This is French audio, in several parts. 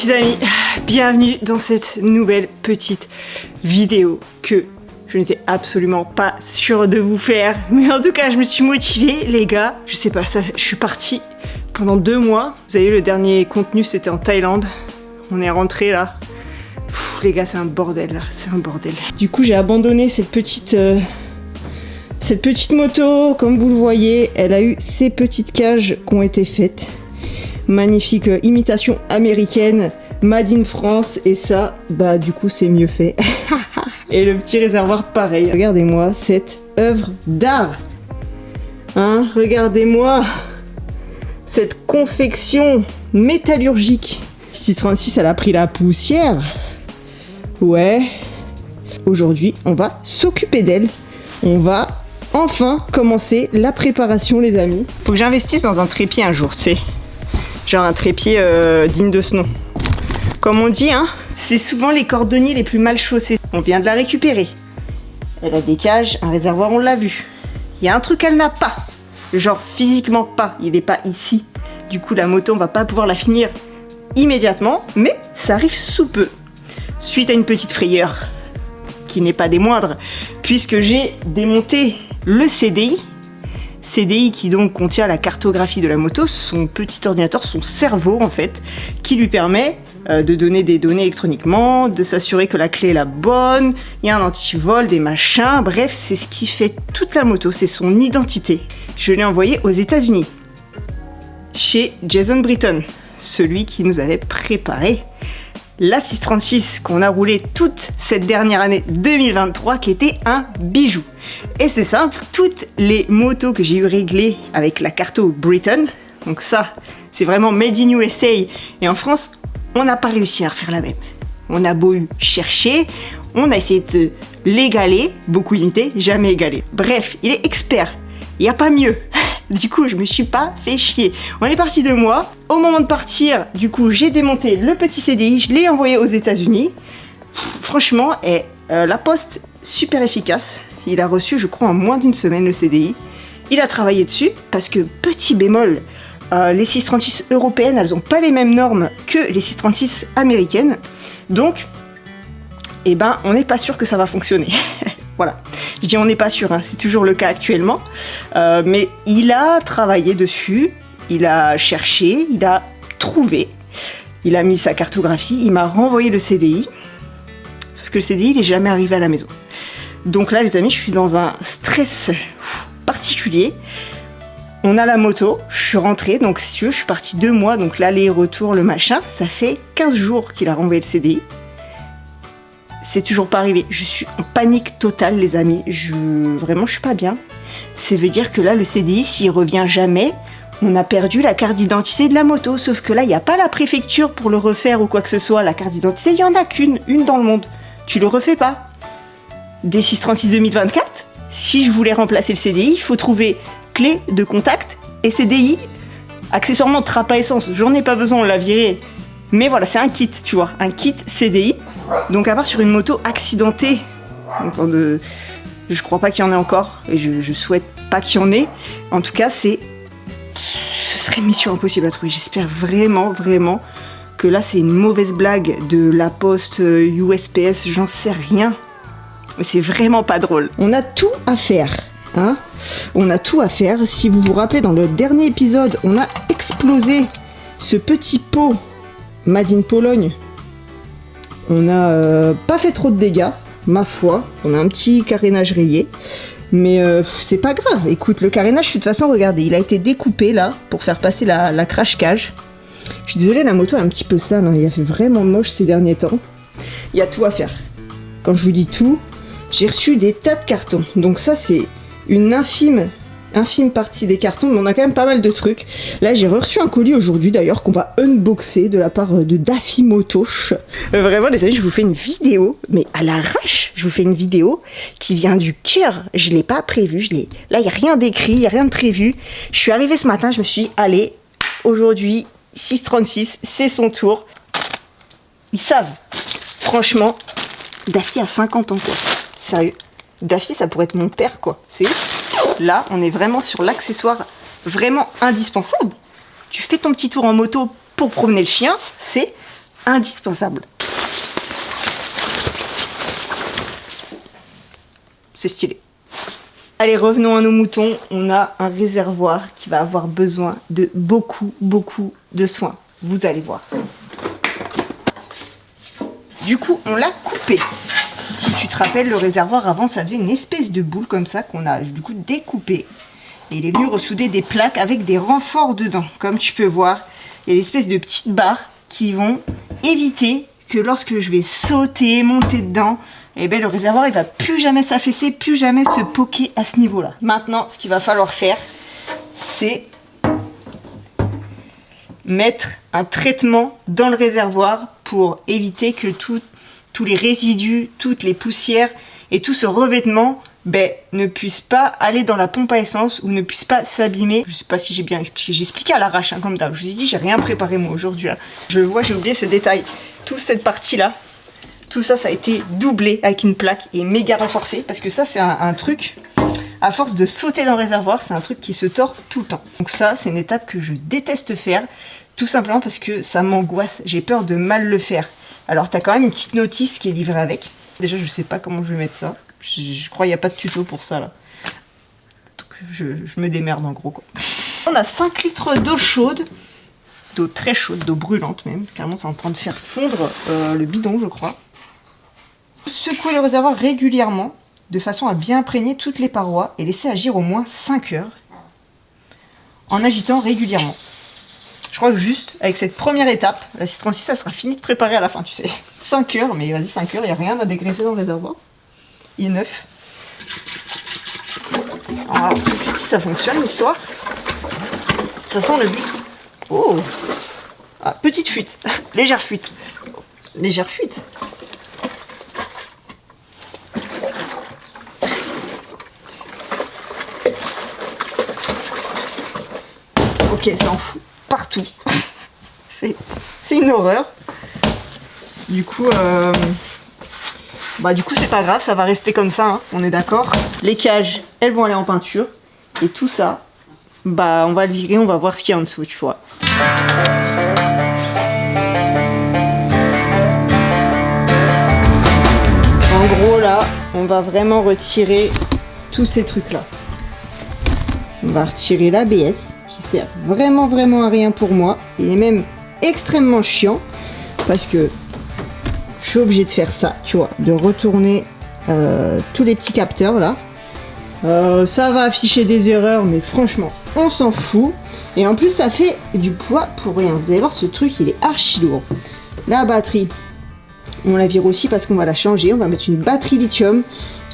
petits amis, bienvenue dans cette nouvelle petite vidéo que je n'étais absolument pas sûre de vous faire. Mais en tout cas, je me suis motivée, les gars. Je sais pas, je suis partie pendant 2 mois. Vous savez, le dernier contenu, c'était en Thaïlande. On est rentré là. Pff, les gars, c'est un bordel là, c'est un bordel. Du coup, j'ai abandonné cette petite moto. Comme vous le voyez, elle a eu ces petites cages qui ont été faites. Magnifique imitation américaine, made in France, et ça, bah du coup c'est mieux fait. Et le petit réservoir pareil. Regardez-moi cette œuvre d'art. Hein, regardez-moi cette confection métallurgique. 636, elle a pris la poussière. Ouais. Aujourd'hui, on va s'occuper d'elle. On va enfin commencer la préparation, les amis. Faut que j'investisse dans un trépied un jour, tu sais. Genre un trépied digne de ce nom. Comme on dit, hein, c'est souvent les cordonniers les plus mal chaussés. On vient de la récupérer. Elle a des cages, un réservoir, on l'a vu. Il y a un truc qu'elle n'a pas. Genre physiquement pas, il n'est pas ici. Du coup la moto, on va pas pouvoir la finir immédiatement, mais ça arrive sous peu. Suite à une petite frayeur, qui n'est pas des moindres, puisque j'ai démonté le CDI. CDI qui donc contient la cartographie de la moto, son petit ordinateur, son cerveau en fait, qui lui permet de donner des données électroniquement, de s'assurer que la clé est la bonne, il y a un antivol, des machins, bref, c'est ce qui fait toute la moto, c'est son identité. Je l'ai envoyé aux États-Unis, chez Jason Britton, celui qui nous avait préparé la 636 qu'on a roulé toute cette dernière année 2023, qui était un bijou. Et c'est simple, toutes les motos que j'ai eu réglées avec la carto Britain, donc ça, c'est vraiment made in USA, et en France, on n'a pas réussi à refaire la même. On a beau chercher, on a essayé de l'égaler, beaucoup imité, jamais égalé. Bref, il est expert, il n'y a pas mieux. Du coup, je me suis pas fait chier. On est parti 2 mois. Au moment de partir, du coup, j'ai démonté le petit CDI, je l'ai envoyé aux États-Unis. Franchement, la poste, super efficace. Il a reçu, je crois, en moins d'1 semaine le CDI. Il a travaillé dessus parce que, petit bémol, les 636 européennes, elles n'ont pas les mêmes normes que les 636 américaines. Donc, eh ben, on n'est pas sûr que ça va fonctionner. Voilà. Je dis on n'est pas sûr, hein, c'est toujours le cas actuellement. Mais il a travaillé dessus, il a cherché, il a trouvé, il a mis sa cartographie, il m'a renvoyé le CDI. Sauf que le CDI, il n'est jamais arrivé à la maison. Donc là, les amis, je suis dans un stress particulier. On a la moto, je suis rentrée, donc si tu veux, je suis partie 2 mois, donc l'aller-retour, le machin, ça fait 15 jours qu'il a renvoyé le CDI. C'est toujours pas arrivé. Je suis en panique totale, les amis. Vraiment, je suis pas bien. Ça veut dire que là, le CDI, s'il revient jamais, on a perdu la carte d'identité de la moto. Sauf que là, il n'y a pas la préfecture pour le refaire ou quoi que ce soit. La carte d'identité, il n'y en a qu'une, une dans le monde. Tu le refais pas. Des 636 2024, si je voulais remplacer le CDI, il faut trouver clé de contact et CDI. Accessoirement, trappe à essence, j'en ai pas besoin, on l'a viré. Mais voilà, c'est un kit, tu vois, un kit CDI. Donc à part sur une moto accidentée, je crois pas qu'il y en ait encore, et je souhaite pas qu'il y en ait. En tout cas, ce serait mission impossible à trouver. J'espère vraiment, vraiment que là c'est une mauvaise blague de la poste USPS, j'en sais rien. Mais c'est vraiment pas drôle. On a tout à faire, hein. On a tout à faire. Si vous vous rappelez, dans le dernier épisode, on a explosé ce petit pot made in Pologne. On n'a pas fait trop de dégâts, ma foi. On a un petit carénage rayé. Mais c'est pas grave. Écoute, le carénage, de toute façon, regardez, il a été découpé là pour faire passer la crash cage. Je suis désolée, la moto est un petit peu sale, hein. Il a fait vraiment moche ces derniers temps. Il y a tout à faire. Quand je vous dis tout, j'ai reçu des tas de cartons. Donc ça, c'est une infime partie des cartons, mais on a quand même pas mal de trucs. Là, j'ai reçu un colis aujourd'hui, d'ailleurs, qu'on va unboxer de la part de Daffy Motosh. Vraiment, les amis, je vous fais une vidéo, mais à l'arrache, je vous fais une vidéo qui vient du cœur. Je l'ai pas prévu, là, il n'y a rien d'écrit, il n'y a rien de prévu. Je suis arrivée ce matin, je me suis dit, allez, aujourd'hui, 636, c'est son tour. Ils savent. Franchement, Daffy a 50 ans, quoi. Sérieux. Daffy, ça pourrait être mon père, quoi. C'est ouf. Là, on est vraiment sur l'accessoire vraiment indispensable. Tu fais ton petit tour en moto pour promener le chien, c'est indispensable. C'est stylé. Allez, revenons à nos moutons. On a un réservoir qui va avoir besoin de beaucoup de soins. Vous allez voir. Du coup, on l'a coupé. Si tu te rappelles, le réservoir avant, ça faisait une espèce de boule comme ça qu'on a du coup découpé. Et il est venu ressouder des plaques avec des renforts dedans. Comme tu peux voir, il y a des espèces de petites barres qui vont éviter que lorsque je vais sauter, monter dedans, eh ben, le réservoir il va plus jamais s'affaisser, plus jamais se poquer à ce niveau-là. Maintenant, ce qu'il va falloir faire, c'est mettre un traitement dans le réservoir pour éviter que tous les résidus, toutes les poussières et tout ce revêtement ne puissent pas aller dans la pompe à essence ou ne puissent pas s'abîmer. Je sais pas si j'ai bien expliqué, j'ai expliqué à l'arrache comme d'hab. Je vous ai dit, j'ai rien préparé moi aujourd'hui. Je vois, j'ai oublié ce détail. Toute cette partie-là, tout ça, ça a été doublé avec une plaque et méga renforcé parce que ça, c'est un truc, à force de sauter dans le réservoir, c'est un truc qui se tord tout le temps. Donc ça, c'est une étape que je déteste faire, tout simplement parce que ça m'angoisse, j'ai peur de mal le faire. Alors, tu as quand même une petite notice qui est livrée avec. Déjà, je sais pas comment je vais mettre ça. Je crois qu'il n'y a pas de tuto pour ça, là. Donc, je me démerde, en gros, quoi. On a 5 litres d'eau chaude, d'eau très chaude, d'eau brûlante même. Carrément, c'est en train de faire fondre le bidon, je crois. Secouer le réservoir régulièrement, de façon à bien imprégner toutes les parois et laisser agir au moins 5 heures, en agitant régulièrement. Je crois que juste avec cette première étape, la citron-ci, ça sera fini de préparer à la fin, tu sais. 5 heures, mais vas-y, 5 heures, il n'y a rien à dégraisser dans le réservoir. Il est neuf. Alors, tout de suite, si ça fonctionne, l'histoire. De toute façon, le but... Oh, ah, petite fuite. Légère fuite. Légère fuite. Ok, ça en fout partout. C'est une horreur. Du coup, c'est pas grave, ça va rester comme ça, hein, on est d'accord. Les cages, elles vont aller en peinture. Et tout ça, on va le virer, on va voir ce qu'il y a en dessous, tu vois. En gros, là, on va vraiment retirer tous ces trucs-là. On va retirer l'ABS, qui sert vraiment à rien pour moi. Il est même extrêmement chiant, parce que je suis obligée de faire ça, tu vois, de retourner tous les petits capteurs là. Ça va afficher des erreurs, mais franchement, on s'en fout. Et en plus, ça fait du poids pour rien. Vous allez voir, ce truc, il est archi lourd. La batterie, on la vire aussi parce qu'on va la changer. On va mettre une batterie lithium,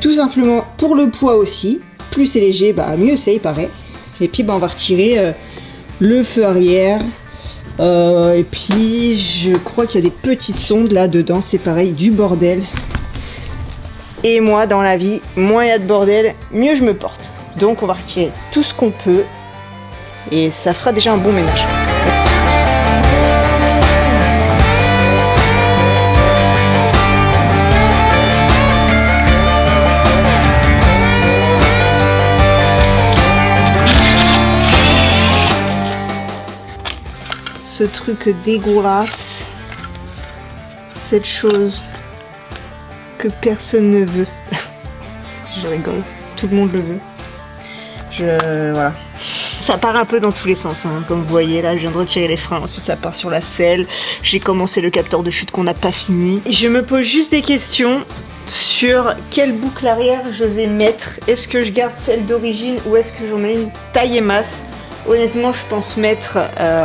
tout simplement pour le poids aussi. Plus c'est léger, mieux c'est, il paraît. Et puis, on va retirer le feu arrière. Et puis je crois qu'il y a des petites sondes là dedans, c'est pareil, du bordel. Et moi dans la vie, moins il y a de bordel, mieux je me porte. Donc on va retirer tout ce qu'on peut et ça fera déjà un bon ménage. Ce truc dégueulasse, cette chose que personne ne veut. Je rigole, tout le monde le veut. Voilà. Ça part un peu dans tous les sens, hein. Comme vous voyez là, je viens de retirer les freins, ensuite ça part sur la selle. J'ai commencé le capteur de chute qu'on n'a pas fini. Je me pose juste des questions sur quelle boucle arrière je vais mettre. Est-ce que je garde celle d'origine ou est-ce que j'en mets une taille et masse? Honnêtement, je pense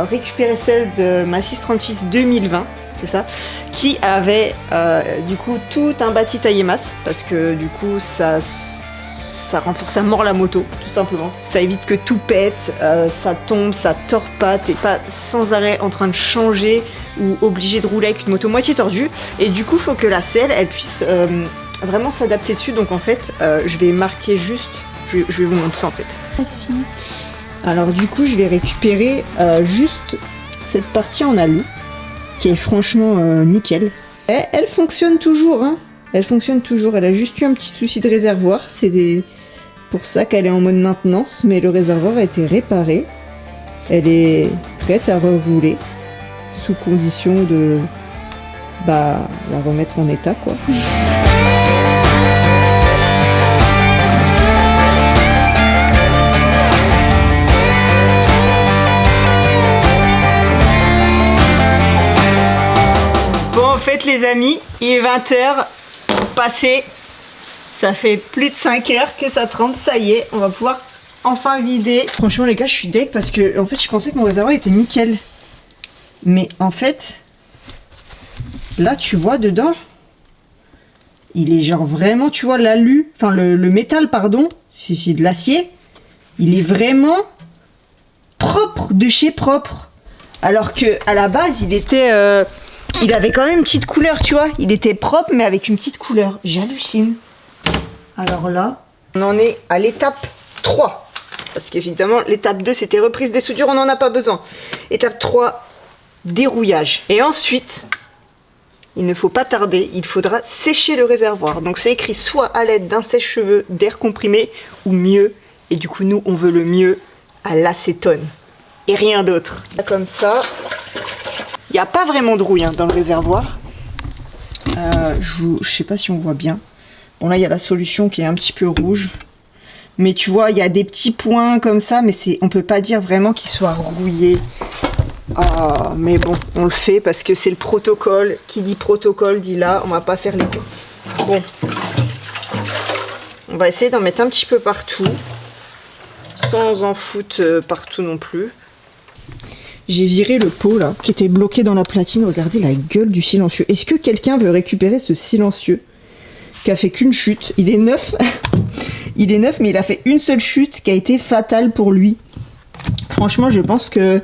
récupérer celle de ma 636 2020, c'est ça, qui avait du coup tout un bâti taillé masse, parce que du coup ça renforce à mort la moto, tout simplement. Ça évite que tout pète, ça tombe, ça tord pas, t'es pas sans arrêt en train de changer ou obligé de rouler avec une moto moitié tordue. Et du coup, faut que la selle, elle puisse vraiment s'adapter dessus. Donc en fait, je vais marquer juste, je vais vous montrer en fait. Alors du coup, je vais récupérer juste cette partie en alu, qui est franchement nickel. Et elle fonctionne toujours, hein. Elle fonctionne toujours. Elle a juste eu un petit souci de réservoir. C'est pour ça qu'elle est en mode maintenance, mais le réservoir a été réparé. Elle est prête à rerouler sous condition bah, la remettre en état, quoi. Bon, en fait, les amis, il est 20h passé. Ça fait plus de 5 heures que ça trempe. Ça y est, on va pouvoir enfin vider. Franchement, les gars, je suis deg parce que en fait, je pensais que mon réservoir était nickel. Mais en fait, là, tu vois dedans, il est genre vraiment, tu vois, l'alu, enfin le métal, pardon, c'est de l'acier. Il est vraiment propre de chez propre. Alors que à la base, il était, il avait quand même une petite couleur, tu vois. Il était propre, mais avec une petite couleur. J'hallucine. Alors là, on en est à l'étape 3. Parce qu'évidemment, l'étape 2, c'était reprise des soudures, on n'en a pas besoin. Étape 3, dérouillage. Et ensuite, il ne faut pas tarder, il faudra sécher le réservoir. Donc c'est écrit soit à l'aide d'un sèche-cheveux d'air comprimé, ou mieux. Et du coup, nous, on veut le mieux à l'acétone. Et rien d'autre. Comme ça. Il n'y a pas vraiment de rouille hein, dans le réservoir. Je sais pas si on voit bien. Bon là il y a la solution qui est un petit peu rouge. Mais tu vois il y a des petits points comme ça. Mais on peut pas dire vraiment qu'il soit rouillé. Ah, mais bon on le fait parce que c'est le protocole. Qui dit protocole dit là. On va pas faire les coups. Bon. On va essayer d'en mettre un petit peu partout. Sans en foutre partout non plus. J'ai viré le pot là, qui était bloqué dans la platine. Regardez la gueule du silencieux. Est-ce que quelqu'un veut récupérer ce silencieux qui a fait qu'une chute? Il est neuf. Il est neuf, mais il a fait une seule chute qui a été fatale pour lui. Franchement, je pense que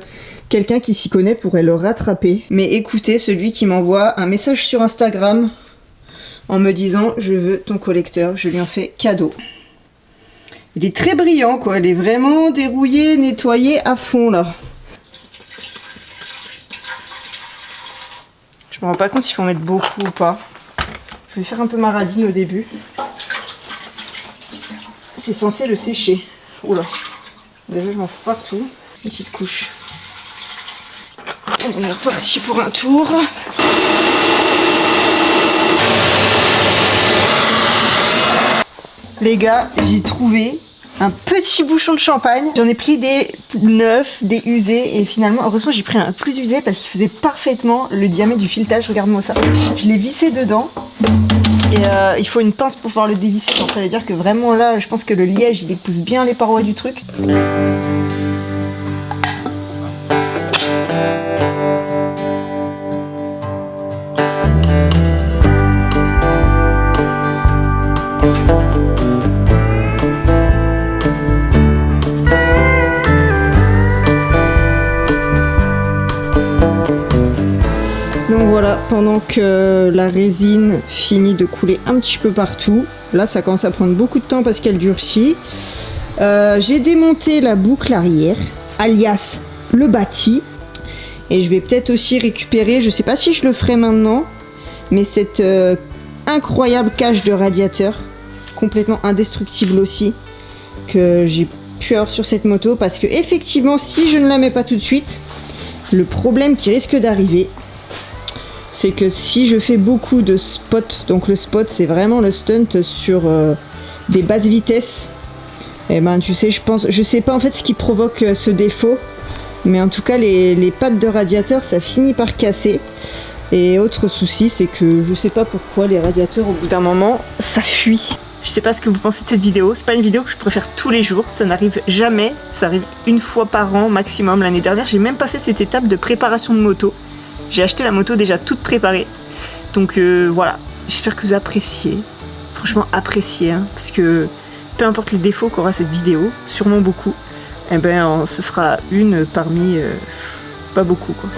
quelqu'un qui s'y connaît pourrait le rattraper. Mais écoutez, celui qui m'envoie un message sur Instagram en me disant « Je veux ton collecteur », je lui en fais cadeau. Il est très brillant, quoi. Il est vraiment dérouillé, nettoyé à fond, là. Je me rends pas compte s'il faut en mettre beaucoup ou pas. Je vais faire un peu ma radine au début. C'est censé le sécher. Oula. Déjà je m'en fous partout. Une petite couche. On est reparti pour un tour. Les gars, j'ai trouvé un petit bouchon de champagne. J'en ai pris des neufs, des usés et finalement, heureusement j'ai pris un plus usé parce qu'il faisait parfaitement le diamètre du filetage. Regarde-moi ça. Je l'ai vissé dedans et il faut une pince pour pouvoir le dévisser. Donc ça veut dire que vraiment là, je pense que le liège il épouse bien les parois du truc. Donc voilà, pendant que la résine finit de couler un petit peu partout, là ça commence à prendre beaucoup de temps parce qu'elle durcit. J'ai démonté la boucle arrière, alias le bâti. Et je vais peut-être aussi récupérer, je sais pas si je le ferai maintenant, mais cette incroyable cage de radiateur, complètement indestructible aussi, que j'ai pu avoir sur cette moto. Parce que effectivement, si je ne la mets pas tout de suite, le problème qui risque d'arriver, c'est que si je fais beaucoup de spots, donc le spot c'est vraiment le stunt sur des basses vitesses, et ben tu sais, je sais pas en fait ce qui provoque ce défaut, mais en tout cas les pattes de radiateur ça finit par casser. Et autre souci, c'est que je sais pas pourquoi les radiateurs au bout d'un moment ça fuit. Je sais pas ce que vous pensez de cette vidéo, c'est pas une vidéo que je pourrais faire tous les jours, ça n'arrive jamais, ça arrive une fois par an maximum. L'année dernière j'ai même pas fait cette étape de préparation de moto. J'ai acheté la moto déjà toute préparée. Donc voilà, j'espère que vous appréciez. Franchement appréciez, hein, parce que peu importe les défauts qu'aura cette vidéo, sûrement beaucoup, eh ben ce sera une parmi pas beaucoup quoi.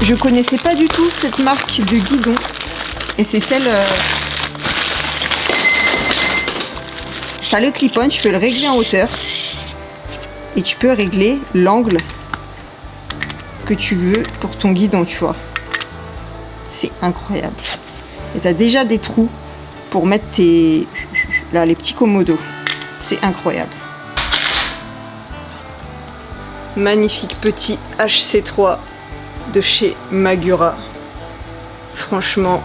Je connaissais pas du tout cette marque de guidon. Et c'est celle... Ça le clip-on, tu peux le régler en hauteur. Et tu peux régler l'angle que tu veux pour ton guidon, tu vois. C'est incroyable. Et tu as déjà des trous pour mettre tes... Là, les petits commodos. C'est incroyable. Magnifique petit HC3 de chez Magura. Franchement.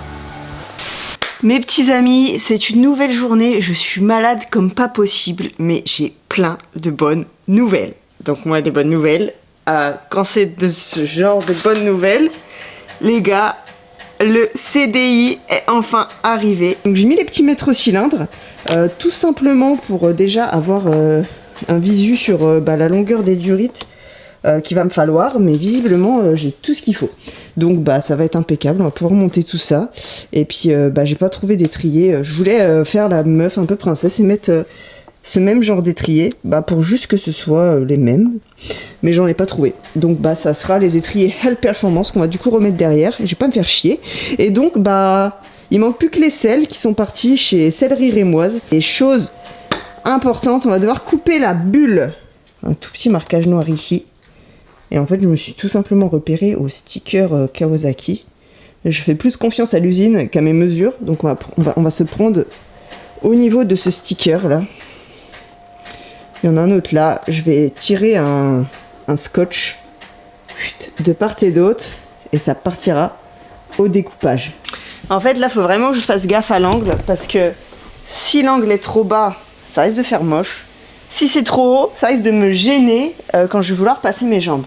Mes petits amis, c'est une nouvelle journée. Je suis malade comme pas possible, mais j'ai plein de bonnes nouvelles. Donc moi, des bonnes nouvelles. Quand c'est de ce genre de bonnes nouvelles, les gars, le CDI est enfin arrivé. Donc j'ai mis les petits mètres cylindres, tout simplement pour déjà avoir un visu sur la longueur des durites qu'il va me falloir, mais visiblement j'ai tout ce qu'il faut. Donc ça va être impeccable, on va pouvoir monter tout ça. Et puis j'ai pas trouvé d'étrier. Je voulais faire la meuf un peu princesse et mettre ce même genre d'étrier, pour juste que ce soit les mêmes. Mais j'en ai pas trouvé. Donc ça sera les étriers Hell Performance qu'on va du coup remettre derrière. Et je vais pas me faire chier. Et donc il manque plus que les selles qui sont partis chez Sellerie Rémoise. Et chose importante, on va devoir couper la bulle. Un tout petit marquage noir ici. Et en fait je me suis tout simplement repéré au sticker Kawasaki. Je fais plus confiance à l'usine qu'à mes mesures. Donc on va se prendre au niveau de ce sticker là. Il y en a un autre là, je vais tirer un scotch de part et d'autre et ça partira au découpage. En fait là, il faut vraiment que je fasse gaffe à l'angle parce que si l'angle est trop bas, ça risque de faire moche. Si c'est trop haut, ça risque de me gêner quand je vais vouloir passer mes jambes.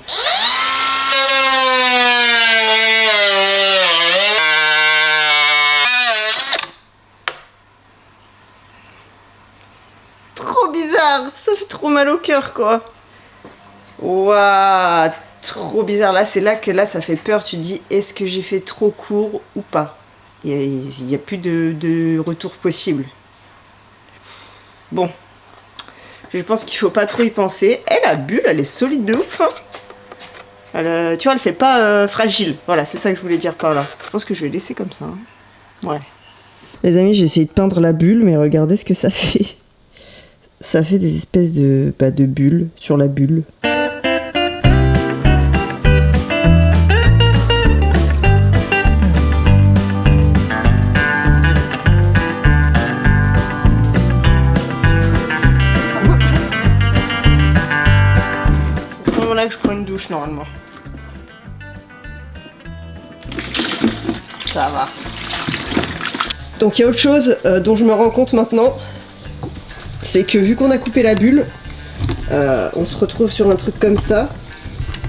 Ça fait trop mal au cœur quoi. Waouh, trop bizarre. Là c'est là que ça fait peur. Tu te dis est-ce que j'ai fait trop court ou pas. Il n'y a plus de retour possible. Bon, je pense qu'il faut pas trop y penser. Et la bulle elle est solide de ouf hein. Tu vois elle fait pas fragile. Voilà c'est ça que je voulais dire par là. Je pense que je vais laisser comme ça hein. Ouais. Les amis, j'ai essayé de peindre la bulle mais regardez ce que ça fait. Ça fait des espèces de bulles sur la bulle. C'est à ce moment-là que je prends une douche normalement. Ça va. Donc il y a autre chose dont je me rends compte maintenant. C'est que vu qu'on a coupé la bulle, on se retrouve sur un truc comme ça.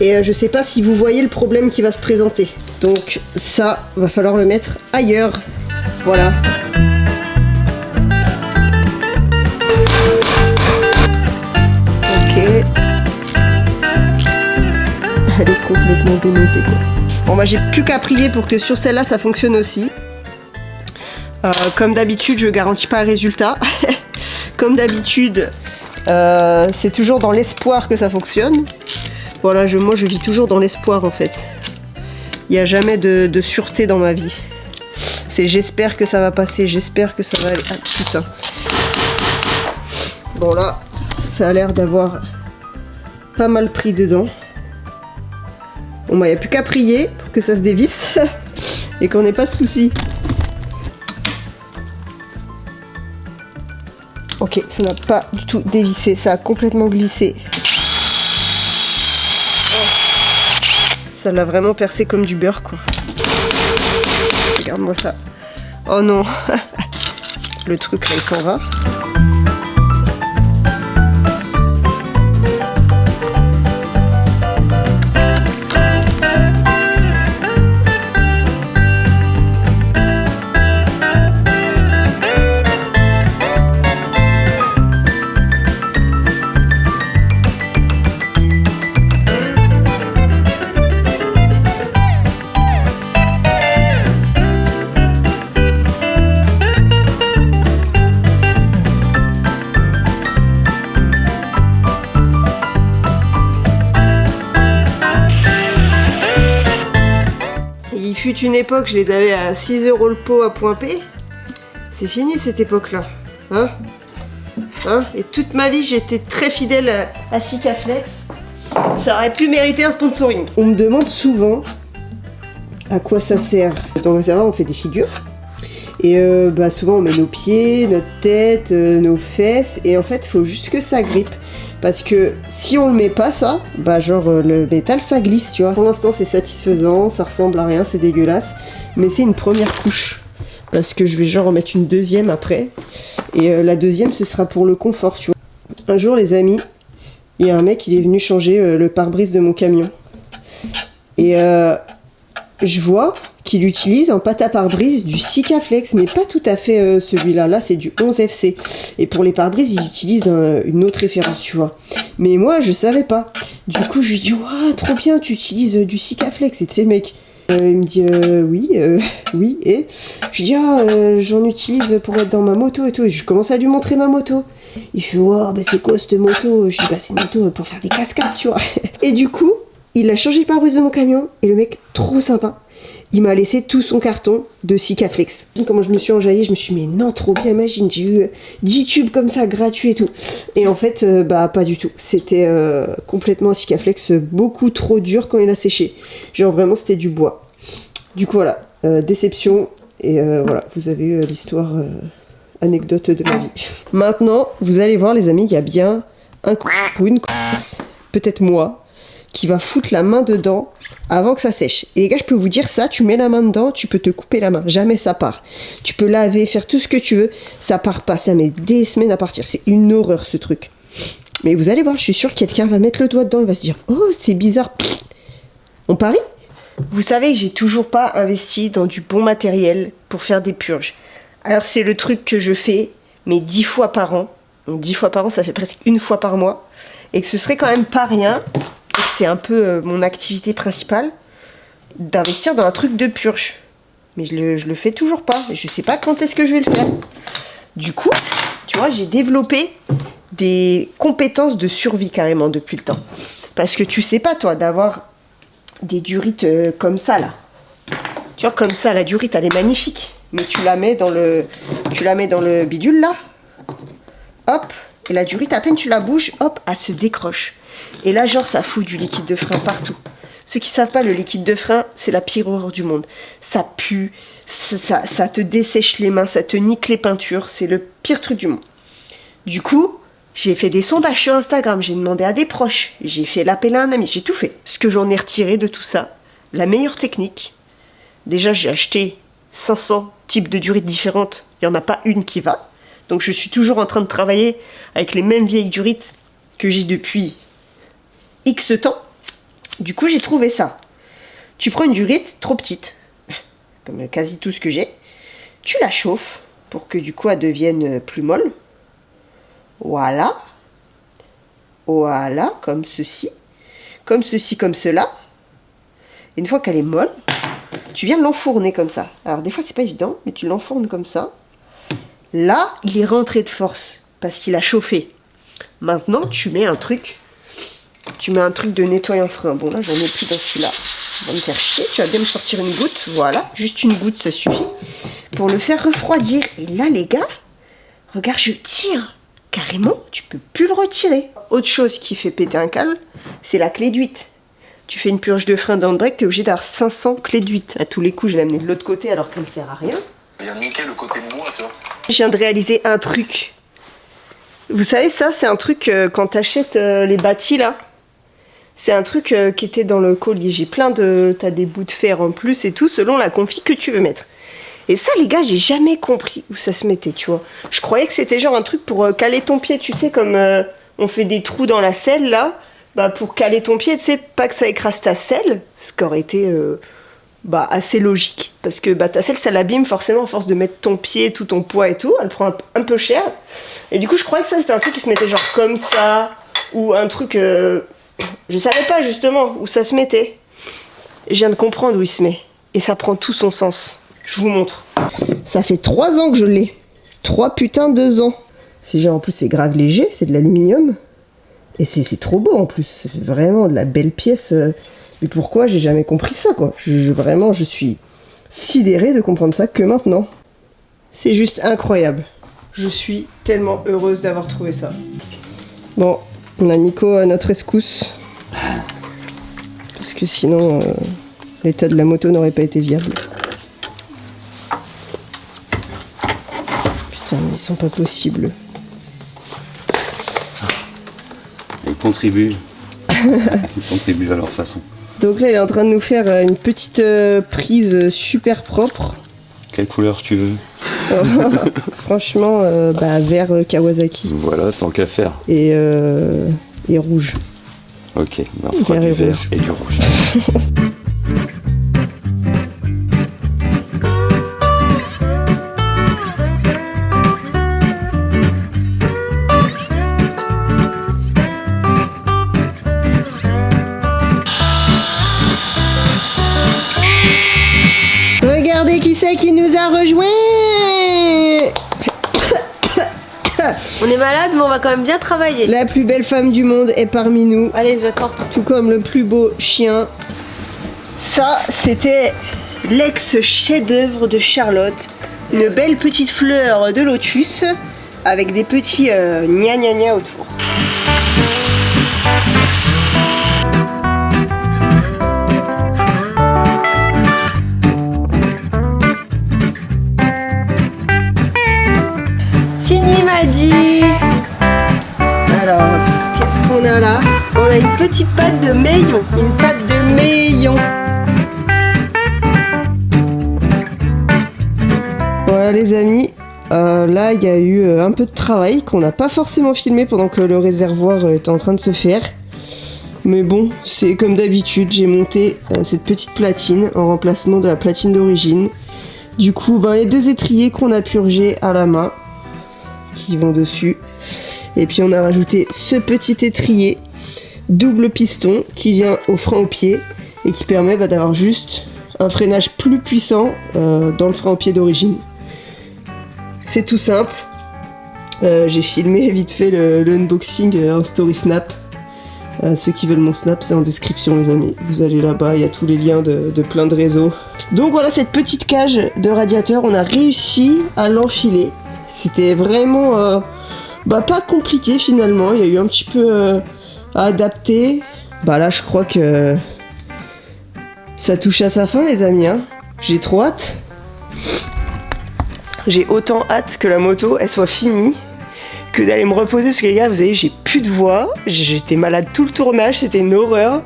Et je sais pas si vous voyez le problème qui va se présenter. Donc ça, va falloir le mettre ailleurs. Voilà. Ok. Elle est complètement démontée quoi. Bon j'ai plus qu'à prier pour que sur celle-là ça fonctionne aussi. Comme d'habitude, je garantis pas un résultat. Comme d'habitude, c'est toujours dans l'espoir que ça fonctionne. Voilà, moi je vis toujours dans l'espoir en fait. Il n'y a jamais de sûreté dans ma vie. C'est j'espère que ça va passer, j'espère que ça va aller. Ah putain. Bon là, ça a l'air d'avoir pas mal pris dedans. Bon il n'y a plus qu'à prier pour que ça se dévisse et qu'on n'ait pas de soucis. Ok, ça n'a pas du tout dévissé, ça a complètement glissé. Oh. Ça l'a vraiment percé comme du beurre quoi. Regarde-moi ça. Oh non. Le truc là il s'en va. Une époque, je les avais à 6 € le pot à Point P. C'est fini cette époque-là. Hein? Et toute ma vie, j'étais très fidèle à Sikaflex. Ça aurait pu mériter un sponsoring. On me demande souvent à quoi ça sert. Dans le réservoir, on fait des figures. Et souvent on met nos pieds, notre tête, nos fesses, et en fait il faut juste que ça grippe. Parce que si on le met pas ça, le métal ça glisse, tu vois. Pour l'instant c'est satisfaisant, ça ressemble à rien, c'est dégueulasse. Mais c'est une première couche. Parce que je vais en mettre une deuxième après. Et la deuxième ce sera pour le confort, tu vois. Un jour les amis, il y a un mec il est venu changer le pare-brise de mon camion. Et je vois qu'il utilise en pâte à pare-brise du Sikaflex, mais pas tout à fait celui-là. Là, c'est du 11FC. Et pour les pare-brises, ils utilisent une autre référence, tu vois. Mais moi, je savais pas. Du coup, je lui dis, waouh, trop bien, tu utilises du Sikaflex. Et tu sais, le mec, il me dit, oui. Et je lui dis, j'en utilise pour être dans ma moto et tout. Et je commence à lui montrer ma moto. Il fait, waouh, c'est quoi cette moto? Je dis, c'est une moto pour faire des cascades, tu vois. Et du coup, il a changé le pare-brise de mon camion. Et le mec, trop sympa, il m'a laissé tout son carton de Sikaflex. Comment je me suis enjaillée, je me suis dit, mais non, trop bien, imagine, j'ai eu 10 tubes comme ça, gratuits et tout. Et en fait, pas du tout. C'était complètement un Sikaflex beaucoup trop dur quand il a séché. Genre vraiment, c'était du bois. Du coup, voilà, déception. Et voilà, vous avez eu l'histoire, anecdote de ma vie. Maintenant, vous allez voir, les amis, il y a bien un ou une peut-être moi, qui va foutre la main dedans avant que ça sèche. Et les gars, je peux vous dire ça, tu mets la main dedans, tu peux te couper la main, jamais ça part. Tu peux laver, faire tout ce que tu veux, ça part pas, ça met des semaines à partir. C'est une horreur ce truc. Mais vous allez voir, je suis sûre que quelqu'un va mettre le doigt dedans, il va se dire, oh c'est bizarre. On parie? Vous savez que j'ai toujours pas investi dans du bon matériel pour faire des purges. Alors c'est le truc que je fais, mais 10 fois par an. Donc 10 fois par an, ça fait presque une fois par mois. Et que ce serait quand même pas rien. C'est un peu mon activité principale, d'investir dans un truc de purge. Mais je le fais toujours pas. Je sais pas quand est-ce que je vais le faire. Du coup, tu vois, j'ai développé des compétences de survie carrément depuis le temps. Parce que tu sais pas, toi, d'avoir des durites comme ça, là. Tu vois, comme ça, la durite, elle est magnifique. Mais tu la mets dans le bidule, là. Hop. Et la durite, à peine tu la bouges, hop, elle se décroche. Et là, genre, ça fout du liquide de frein partout. Ceux qui savent pas, le liquide de frein, c'est la pire horreur du monde. Ça pue, ça te dessèche les mains, ça te nique les peintures. C'est le pire truc du monde. Du coup, j'ai fait des sondages sur Instagram, j'ai demandé à des proches, j'ai fait l'appel à un ami, j'ai tout fait. Ce que j'en ai retiré de tout ça, la meilleure technique, déjà, j'ai acheté 500 types de durites différentes. Il n'y en a pas une qui va. Donc, je suis toujours en train de travailler avec les mêmes vieilles durites que j'ai depuis X temps. Du coup, j'ai trouvé ça. Tu prends une durite trop petite, comme quasi tout ce que j'ai. Tu la chauffes pour que du coup, elle devienne plus molle. Voilà. Voilà, comme ceci. Comme ceci, comme cela. Et une fois qu'elle est molle, tu viens de l'enfourner comme ça. Alors des fois, c'est pas évident, mais tu l'enfournes comme ça. Là, il est rentré de force parce qu'il a chauffé. Maintenant, tu mets un truc de nettoyant frein. Bon, là, j'en ai plus dans celui-là. On va me faire chier. Tu vas bien me sortir une goutte. Voilà, juste une goutte, ça suffit. Pour le faire refroidir. Et là, les gars, regarde, je tire. Carrément, tu peux plus le retirer. Autre chose qui fait péter un câble, c'est la clé d'huile. Tu fais une purge de frein dans le break, t'es obligé d'avoir 500 clés d'huile. À tous les coups, je l'ai amené de l'autre côté alors qu'elle ne sert à rien. Il a niqué le côté de moi, tu vois. Je viens de réaliser un truc. Vous savez, ça, c'est un truc quand t'achètes les bâtis là. C'est un truc qui était dans le collier. J'ai plein de. T'as des bouts de fer en plus et tout, selon la config que tu veux mettre. Et ça, les gars, j'ai jamais compris où ça se mettait, tu vois. Je croyais que c'était genre un truc pour caler ton pied, tu sais, comme on fait des trous dans la selle là. Bah, pour caler ton pied, tu sais, pas que ça écrase ta selle, ce qui aurait été assez logique. Parce que ta selle, ça l'abîme forcément à force de mettre ton pied, tout ton poids et tout. Elle prend un peu cher. Et du coup, je croyais que ça, c'était un truc qui se mettait genre comme ça. Ou un truc... je savais pas justement où ça se mettait. Je viens de comprendre où il se met. Et ça prend tout son sens. Je vous montre. Ça fait 3 ans que je l'ai. 3 putains 2 ans. C'est genre, en plus, c'est grave léger, c'est de l'aluminium. Et c'est trop beau en plus. C'est vraiment de la belle pièce. Mais pourquoi j'ai jamais compris ça, quoi. Vraiment, je suis sidérée de comprendre ça que maintenant. C'est juste incroyable. Je suis tellement heureuse d'avoir trouvé ça. Bon, on a Nico à notre rescousse. Parce que sinon, l'état de la moto n'aurait pas été viable. sont pas possibles. Ils contribuent. Ils contribuent à leur façon. Donc là, il est en train de nous faire une petite prise super propre. Quelle couleur tu veux? Franchement, vert Kawasaki. Voilà, tant qu'à faire. Et rouge. Ok, on fera du vert et du rouge. Regardez qui c'est qui nous a rejoint. On est malade, mais on va quand même bien travailler. La plus belle femme du monde est parmi nous. Allez, j'attends. Tout comme le plus beau chien. Ça, c'était l'ex-chef-d'œuvre de Charlotte. Une belle petite fleur de lotus avec des petits gna gna gna autour. Fini, m'a dit. Alors, qu'est-ce qu'on a là? On a une petite patte de maillon. Une patte de maillon. Voilà les amis, là il y a eu un peu de travail qu'on n'a pas forcément filmé pendant que le réservoir était en train de se faire. Mais bon, c'est comme d'habitude, j'ai monté cette petite platine en remplacement de la platine d'origine. Du coup, les deux étriers qu'on a purgés à la main, qui vont dessus. Et puis on a rajouté ce petit étrier double piston qui vient au frein au pied et qui permet d'avoir juste un freinage plus puissant dans le frein au pied d'origine. C'est tout simple. J'ai filmé vite fait le unboxing en story snap. Ceux qui veulent mon snap, c'est en description les amis. Vous allez là-bas, il y a tous les liens de plein de réseaux. Donc voilà cette petite cage de radiateur, on a réussi à l'enfiler. C'était vraiment pas compliqué finalement, il y a eu un petit peu à adapter. Là je crois que ça touche à sa fin les amis, hein. J'ai trop hâte. J'ai autant hâte que la moto elle soit finie que d'aller me reposer parce que les gars vous savez j'ai plus de voix, j'étais malade tout le tournage, c'était une horreur.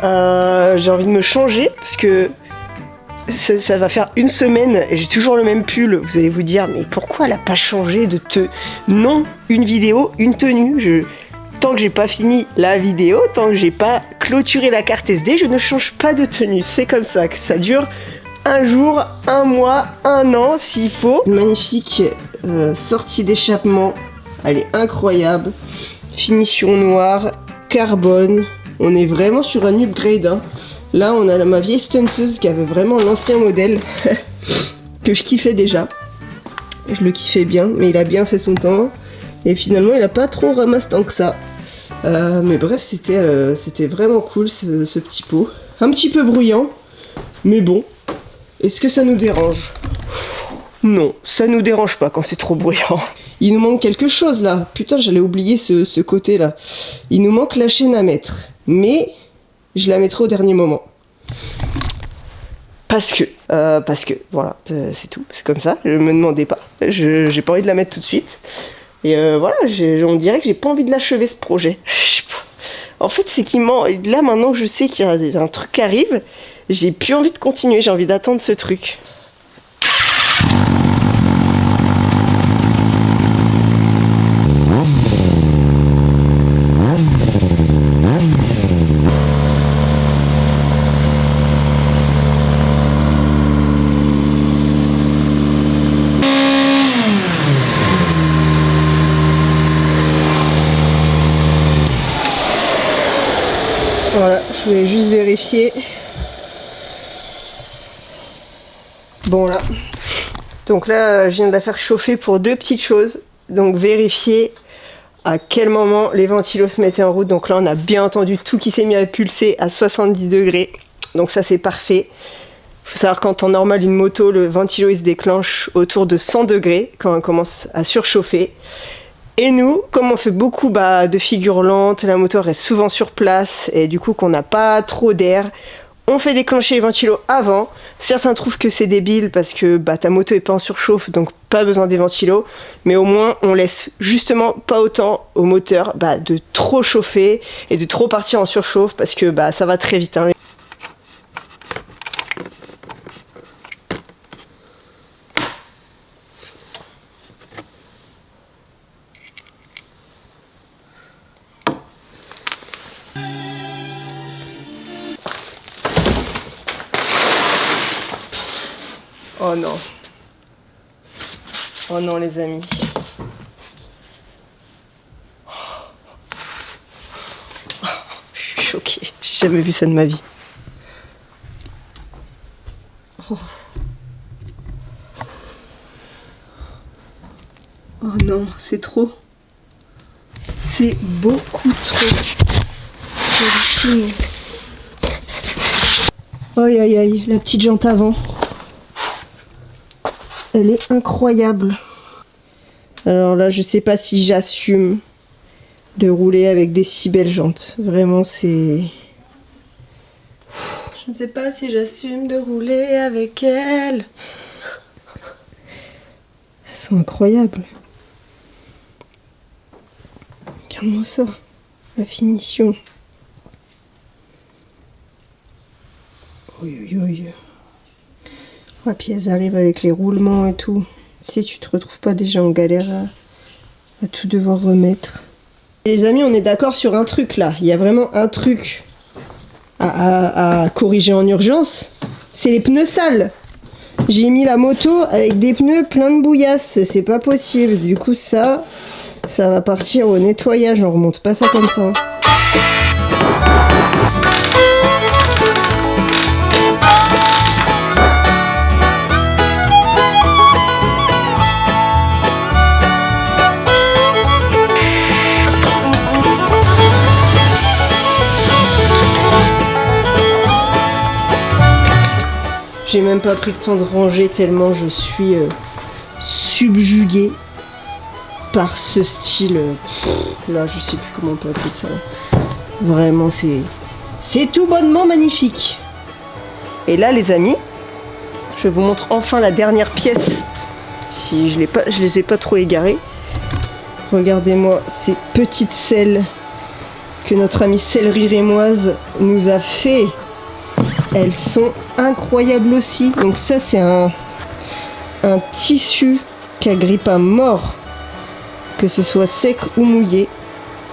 J'ai envie de me changer parce que ça va faire une semaine et j'ai toujours le même pull. Vous allez vous dire mais pourquoi elle a pas changé de tenue? Non, une vidéo, une tenue. Tant que j'ai pas fini la vidéo, tant que j'ai pas clôturé la carte SD, je ne change pas de tenue. C'est comme ça que ça dure un jour, un mois, un an s'il faut. Magnifique sortie d'échappement, elle est incroyable. Finition noire, carbone. On est vraiment sur un upgrade, hein. Là, on a ma vieille stunteuse qui avait vraiment l'ancien modèle que je kiffais déjà. Je le kiffais bien, mais il a bien fait son temps. Et finalement, il a pas trop ramassé tant que ça. Mais bref, c'était vraiment cool ce petit pot. Un petit peu bruyant, mais bon. Est-ce que ça nous dérange? Non, ça nous dérange pas quand c'est trop bruyant. Il nous manque quelque chose là. Putain, j'allais oublier ce côté là. Il nous manque la chaîne à mettre. Mais je la mettrai au dernier moment. Parce que, voilà, c'est tout. C'est comme ça, je me demandais pas. J'ai pas envie de la mettre tout de suite. Et voilà, on dirait que j'ai pas envie de l'achever ce projet. En fait, c'est qu'il ment. Là, maintenant que je sais qu'il y a un truc qui arrive, j'ai plus envie de continuer, j'ai envie d'attendre ce truc. Voilà, je voulais juste vérifier. Bon là. Donc là, je viens de la faire chauffer pour deux petites choses. Donc vérifier à quel moment les ventilos se mettaient en route. Donc là, on a bien entendu tout qui s'est mis à pulser à 70 degrés. Donc ça, c'est parfait. Il faut savoir qu'en temps normal, une moto, le ventilo, il se déclenche autour de 100 degrés quand on commence à surchauffer. Et nous, comme on fait beaucoup de figures lentes, la moto reste souvent sur place et du coup qu'on n'a pas trop d'air, on fait déclencher les ventilos avant. Certains trouvent que c'est débile parce que ta moto est pas en surchauffe, donc pas besoin des ventilos. Mais au moins, on laisse justement pas autant au moteur de trop chauffer et de trop partir en surchauffe parce que ça va très vite. Hein. Oh non. Oh non les amis. Je suis choquée. J'ai jamais vu ça de ma vie. Oh, oh non, c'est trop. C'est beaucoup trop. Aïe aïe aïe, la petite jante avant. Elle est incroyable. Alors là, je sais pas si j'assume de rouler avec des si belles jantes. Vraiment, c'est... Je ne sais pas si j'assume de rouler avec elle. Elles sont incroyables. Regarde-moi ça. La finition. Oui, oui, oui. Et puis elles arrivent avec les roulements et tout. Si tu te retrouves pas déjà en galère à tout devoir remettre. Les amis, on est d'accord sur un truc là. Il y a vraiment un truc à corriger en urgence. C'est les pneus sales. J'ai mis la moto avec des pneus pleins de bouillasse. C'est pas possible. Du coup ça va partir au nettoyage. On remonte pas ça comme ça. J'ai même pas pris le temps de ranger tellement je suis subjuguée par ce style. Là, je sais plus comment on peut appeler ça. Vraiment, c'est tout bonnement magnifique. Et là, les amis, je vous montre enfin la dernière pièce. Si je les ai pas trop égarées. Regardez-moi ces petites selles que notre amie Sellerie Rémoise nous a fait. Elles sont incroyables aussi. Donc ça c'est un tissu qu'Agrippa mord, que ce soit sec ou mouillé.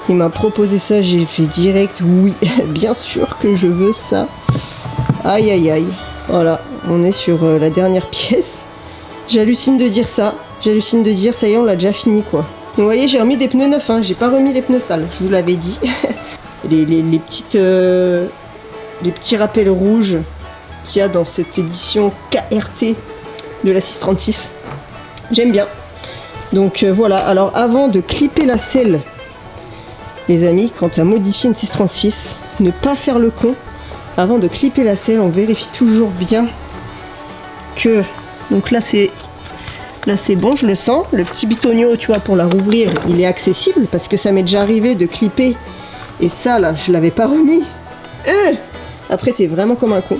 Il m'a proposé ça, j'ai fait direct oui, bien sûr que je veux ça. Aïe aïe aïe. Voilà, on est sur la dernière pièce. J'hallucine de dire ça. J'hallucine de dire ça y est, on l'a déjà fini quoi. Donc vous voyez, j'ai remis des pneus neufs, hein. J'ai pas remis les pneus sales, je vous l'avais dit. les petits rappels rouges qu'il y a dans cette édition KRT de la 636. J'aime bien. Donc voilà, alors avant de clipper la selle, les amis, quand tu as modifié une 636, ne pas faire le con. Avant de clipper la selle, on vérifie toujours bien que... Donc là c'est bon, je le sens. Le petit bitonio, tu vois, pour la rouvrir, il est accessible parce que ça m'est déjà arrivé de clipper. Et ça là, je l'avais pas remis. Après, t'es vraiment comme un con.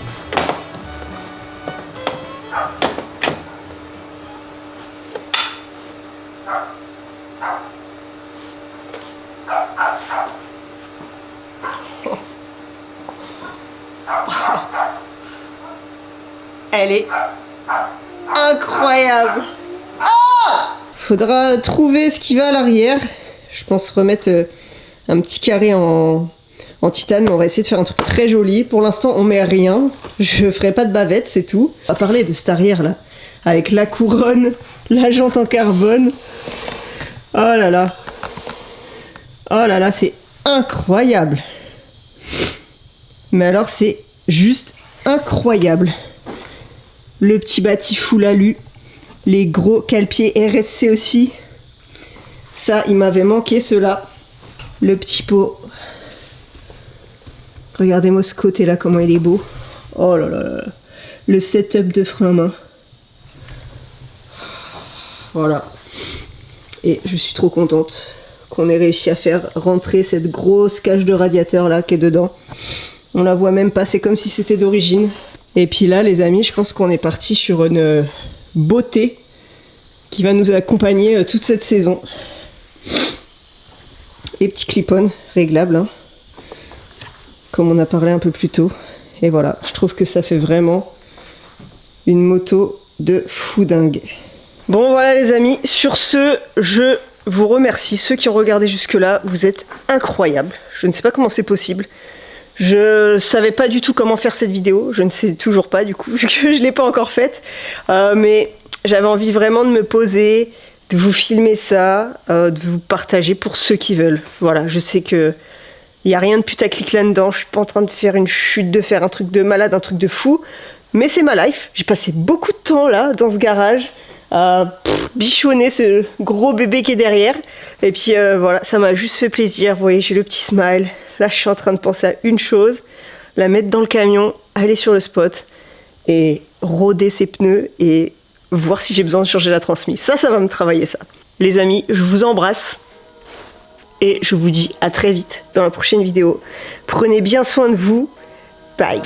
Elle est incroyable. Faudra trouver ce qui va à l'arrière. Je pense remettre un petit carré en titane, mais on va essayer de faire un truc très joli. Pour l'instant, on met rien. Je ferai pas de bavette, c'est tout. On va parler de cette arrière là, avec la couronne, la jante en carbone. Oh là là. Oh là là, c'est incroyable. Mais alors, c'est juste incroyable. Le petit bâti full alu. Les gros cale-pieds RSC aussi. Ça, il m'avait manqué ceux-là. Le petit pot. Regardez-moi ce côté-là, comment il est beau. Oh là là là. Le setup de frein à main. Voilà. Et je suis trop contente qu'on ait réussi à faire rentrer cette grosse cage de radiateur là qui est dedans. On la voit même pas, c'est comme si c'était d'origine. Et puis là, les amis, je pense qu'on est parti sur une beauté qui va nous accompagner toute cette saison. Les petits clip-on réglables, hein, comme on a parlé un peu plus tôt. Et voilà, je trouve que ça fait vraiment une moto de fou dingue. Bon voilà les amis, sur ce, je vous remercie. Ceux qui ont regardé jusque là, vous êtes incroyables. Je ne sais pas comment c'est possible. Je savais pas du tout comment faire cette vidéo. Je ne sais toujours pas du coup, vu que je l'ai pas encore faite. Mais j'avais envie vraiment de me poser, de vous filmer ça, de vous partager pour ceux qui veulent. Voilà, je sais que il n'y a rien de putaclic là-dedans. Je suis pas en train de faire une chute, de faire un truc de malade, un truc de fou. Mais c'est ma life. J'ai passé beaucoup de temps là, dans ce garage, à bichonner ce gros bébé qui est derrière. Et puis voilà, ça m'a juste fait plaisir. Vous voyez, j'ai le petit smile. Là, je suis en train de penser à une chose, la mettre dans le camion, aller sur le spot et rôder ses pneus et voir si j'ai besoin de changer la transmise. Ça va me travailler ça. Les amis, je vous embrasse et je vous dis à très vite dans la prochaine vidéo. Prenez bien soin de vous. Bye.